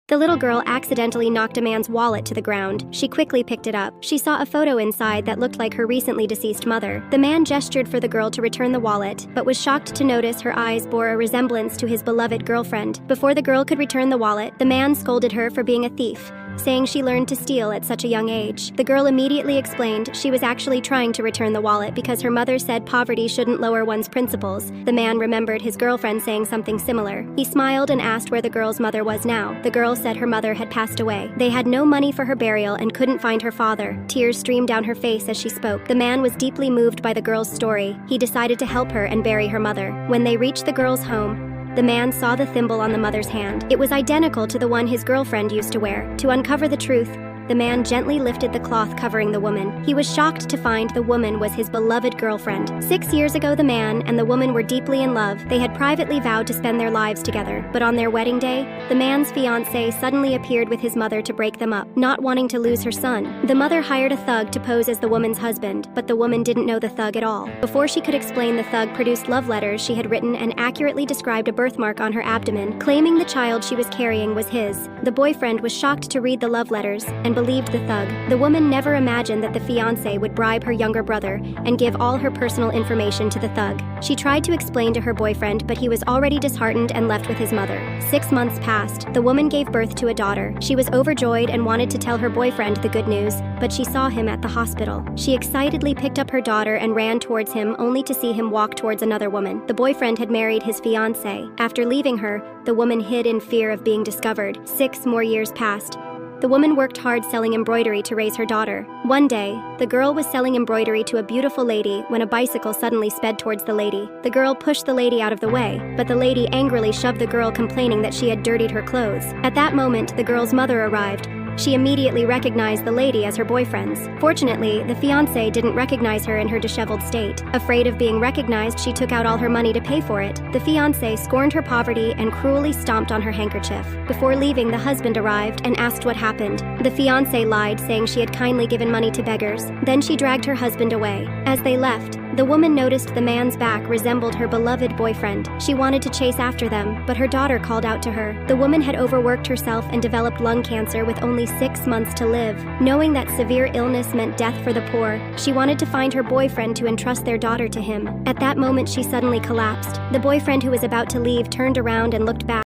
The little girl accidentally knocked a man's wallet to the ground. She quickly picked it up. She saw a photo inside that looked like her recently deceased mother. The man gestured for the girl to return the wallet, but was shocked to notice her eyes bore a resemblance to his beloved girlfriend. Before the girl could return the wallet, the man scolded her for being a thief, saying she learned to steal at such a young age. The girl immediately explained she was actually trying to return the wallet because her mother said poverty shouldn't lower one's principles. The man remembered his girlfriend saying something similar. He smiled and asked where the girl's mother was now. The girl said her mother had passed away. They had no money for her burial and couldn't find her father. Tears streamed down her face as she spoke. The man was deeply moved by the girl's story. He decided to help her and bury her mother. When they reached the girl's home, the man saw the thimble on the mother's hand. It was identical to the one his girlfriend used to wear. To uncover the truth, the man gently lifted the cloth covering the woman. He was shocked to find the woman was his beloved girlfriend. 6 years ago, the man and the woman were deeply in love. They had privately vowed to spend their lives together. But on their wedding day, the man's fiancée suddenly appeared with his mother to break them up, not wanting to lose her son. The mother hired a thug to pose as the woman's husband, but the woman didn't know the thug at all. Before she could explain, the thug produced love letters she had written and accurately described a birthmark on her abdomen, claiming the child she was carrying was his. The boyfriend was shocked to read the love letters and believed the thug. The woman never imagined that the fiancé would bribe her younger brother and give all her personal information to the thug. She tried to explain to her boyfriend, but he was already disheartened and left with his mother. 6 months passed. The woman gave birth to a daughter. She was overjoyed and wanted to tell her boyfriend the good news, but she saw him at the hospital. She excitedly picked up her daughter and ran towards him, only to see him walk towards another woman. The boyfriend had married his fiancée. After leaving her, the woman hid in fear of being discovered. 6 more years passed. The woman worked hard selling embroidery to raise her daughter. One day, the girl was selling embroidery to a beautiful lady when a bicycle suddenly sped towards the lady. The girl pushed the lady out of the way, but the lady angrily shoved the girl, complaining that she had dirtied her clothes. At that moment, the girl's mother arrived. She immediately recognized the lady as her boyfriend's. Fortunately, the fiancé didn't recognize her in her disheveled state. Afraid of being recognized, she took out all her money to pay for it. The fiancé scorned her poverty and cruelly stomped on her handkerchief. Before leaving, the husband arrived and asked what happened. The fiancé lied, saying she had kindly given money to beggars. Then she dragged her husband away. As they left, the woman noticed the man's back resembled her beloved boyfriend. She wanted to chase after them, but her daughter called out to her. The woman had overworked herself and developed lung cancer with only 6 months to live. Knowing that severe illness meant death for the poor, she wanted to find her boyfriend to entrust their daughter to him. At that moment, she suddenly collapsed. The boyfriend, who was about to leave, turned around and looked back.